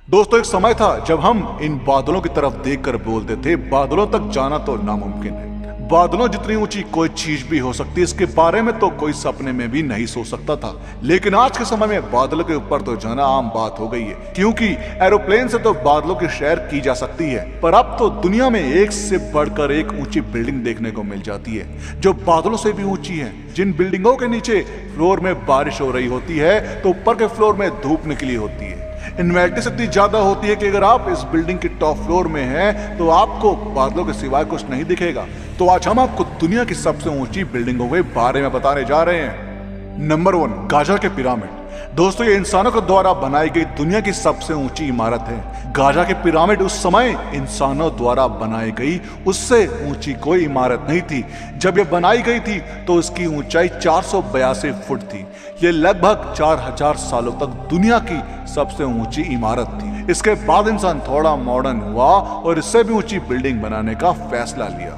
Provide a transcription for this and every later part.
दोस्तों, एक समय था जब हम इन बादलों की तरफ देखकर बोलते थे, बादलों तक जाना तो नामुमकिन है। बादलों जितनी ऊंची कोई चीज भी हो सकती है, इसके बारे में तो कोई सपने में भी नहीं सोच सकता था। लेकिन आज के समय में बादलों के ऊपर तो जाना आम बात हो गई है, क्योंकि एरोप्लेन से तो बादलों की सैर की जा सकती है। पर अब तो दुनिया में एक से बढ़कर एक ऊंची बिल्डिंग देखने को मिल जाती है, जो बादलों से भी ऊंची है। जिन बिल्डिंगों के नीचे फ्लोर में बारिश हो रही होती है, तो ऊपर के फ्लोर में धूप निकली होती है। इनवेटिस इतनी ज्यादा होती है कि अगर आप इस बिल्डिंग के टॉप फ्लोर में हैं, तो आपको बादलों के सिवाय कुछ नहीं दिखेगा। तो आज हम आपको दुनिया की सबसे ऊंची बिल्डिंगों के बारे में बताने जा रहे हैं। नंबर 1, गाजा के पिरामिड। दोस्तों, ये इंसानों के द्वारा बनाई गई दुनिया की सबसे ऊंची इमारत है। गाजा के पिरामिड उस समय इंसानों द्वारा बनाई गई उससे ऊंची कोई इमारत नहीं थी। जब ये बनाई गई थी तो इसकी ऊंचाई 482 फुट थी। ये लगभग 4000 सालों तक दुनिया की सबसे ऊंची इमारत थी। इसके बाद इंसान थोड़ा मॉडर्न हुआ और इससे भी ऊंची बिल्डिंग बनाने का फैसला लिया।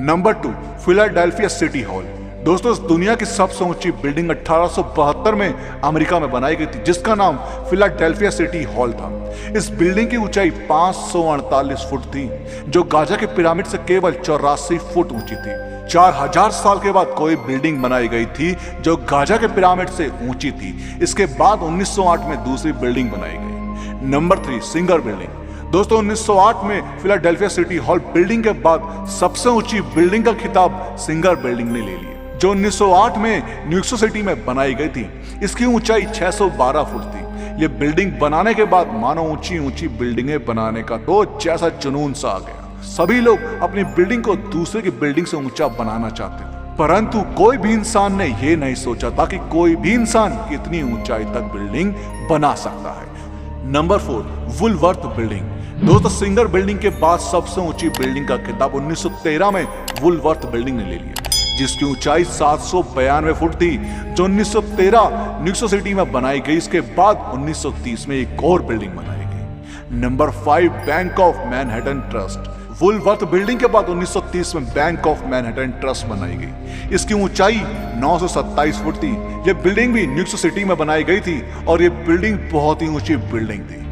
Number 2, Philadelphia city hall. दोस्तों, इस दुनिया की सबसे ऊंची बिल्डिंग 1872 में अमेरिका में बनाई गई थी, जिसका नाम फिलाडेल्फिया सिटी हॉल था। इस बिल्डिंग की ऊंचाई 548 फुट थी, जो गाजा के पिरामिड से केवल 84 फुट ऊंची थी। 4000 साल के बाद कोई बिल्डिंग बनाई गई थी जो गाजा के पिरामिड से ऊंची थी। इसके बाद 1908 में दूसरी बिल्डिंग बनाई गई। Number 3, singer building. दोस्तों, 1908 में फिलाडेल्फिया सिटी हॉल बिल्डिंग के बाद सबसे ऊंची बिल्डिंग का खिताब सिंगर बिल्डिंग ने ले लिया, जो 1908 में न्यूयॉर्क सिटी में बनाई गई थी। इसकी ऊंचाई 612 फुट थी। ये बिल्डिंग बनाने के बाद मानो ऊंची ऊंची बिल्डिंगें बनाने का तो जैसा जुनून सा आ गया। सभी लोग अपनी बिल्डिंग को दूसरे की बिल्डिंग से ऊंचा बनाना चाहते थे, परंतु कोई भी इंसान ने यह नहीं सोचा था कि कोई भी इंसान कितनी ऊंचाई तक बिल्डिंग बना सकता है। Number 4, Woolworth building. दोस्तों, सिंगर बिल्डिंग के बाद सबसे ऊंची बिल्डिंग का खिताब 1913 में वुलवर्थ बिल्डिंग ने ले लिया, जिसकी ऊंचाई 792 फुट थी, जो 1913 न्यूयॉर्क सिटी में बनाई गई। इसके बाद 1930 में एक और बिल्डिंग बनाई गई। Number 5, bank of Manhattan trust. Woolworth building के बाद 1930 में बैंक ऑफ मैनहट्टन ट्रस्ट बनाई गई। इसकी ऊंचाई 927 फुट थी। यह बिल्डिंग भी न्यूयॉर्क सिटी में बनाई गई थी और यह बिल्डिंग बहुत ही ऊंची बिल्डिंग थी।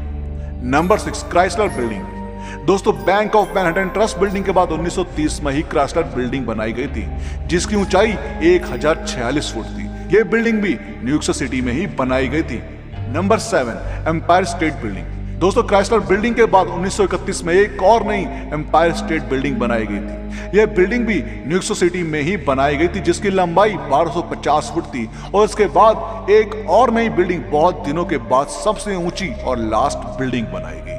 Number 6, Chrysler building. दोस्तों, bank of Manhattan trust building के बाद 1930 में ही क्राइसलर बिल्डिंग बनाई गई थी, जिसकी ऊंचाई 1046 फुट थी। यह बिल्डिंग भी न्यूयॉर्क सिटी में ही बनाई गई थी। Number 7, Empire State building. दोस्तों, क्राइसलर बिल्डिंग के बाद 1931 में एक और नई एम्पायर स्टेट बिल्डिंग बनाई गई थी। यह बिल्डिंग भी न्यूयॉर्क सिटी में ही बनाई गई थी, जिसकी लंबाई 1250 फुट थी। और इसके बाद एक और नई बिल्डिंग बहुत दिनों के बाद सबसे ऊंची और लास्ट बिल्डिंग बनाई गई।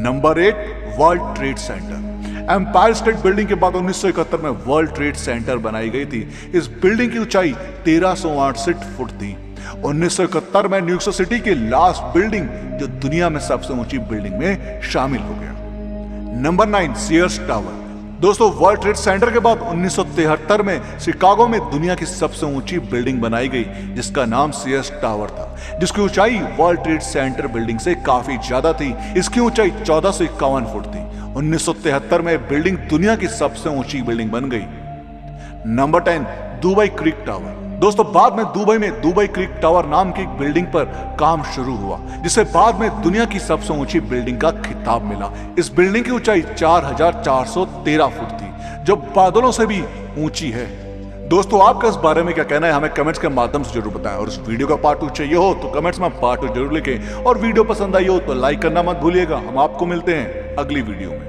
Number 8, World Trade Center. Empire State building के बाद 1971 में वर्ल्ड ट्रेड सेंटर बनाई गई थी। इस बिल्डिंग की ऊंचाई 1368 फुट थी। 1971 में न्यूयॉर्क सिटी की लास्ट बिल्डिंग जो दुनिया में सबसे ऊंची बिल्डिंग में शामिल हो गया। Number 9, Sears Tower. दोस्तों, वर्ल्ड ट्रेड सेंटर के बाद 1973 में शिकागो में दुनिया की सबसे ऊंची बिल्डिंग बनाई गई, जिसका नाम सीयर्स टावर था, जिसकी ऊंचाई वर्ल्ड ट्रेड सेंटर बिल्डिंग से काफी ज्यादा थी। इसकी ऊंचाई 1451 फुट थी। 1973 में बिल्डिंग दुनिया की सबसे ऊंची बिल्डिंग बन गई। नंबर 10, दुबई क्रिक टावर। दोस्तों, बाद में दुबई में दुबई क्रिक टावर नाम की एक बिल्डिंग पर काम शुरू हुआ, जिसे बाद में दुनिया की सबसे ऊंची बिल्डिंग का खिताब मिला। इस बिल्डिंग की ऊंचाई 4413 फुट थी, जो बादलों से भी ऊंची है। दोस्तों, आपका इस बारे में क्या कहना है, हमें कमेंट्स के माध्यम से जरूर बताएं। और इस वीडियो का पार्ट 2 चाहिए हो तो कमेंट्स में पार्ट 2 जरूर लिखें। और वीडियो पसंद आई हो तो लाइक करना मत भूलिएगा। हम आपको मिलते हैं अगली वीडियो में।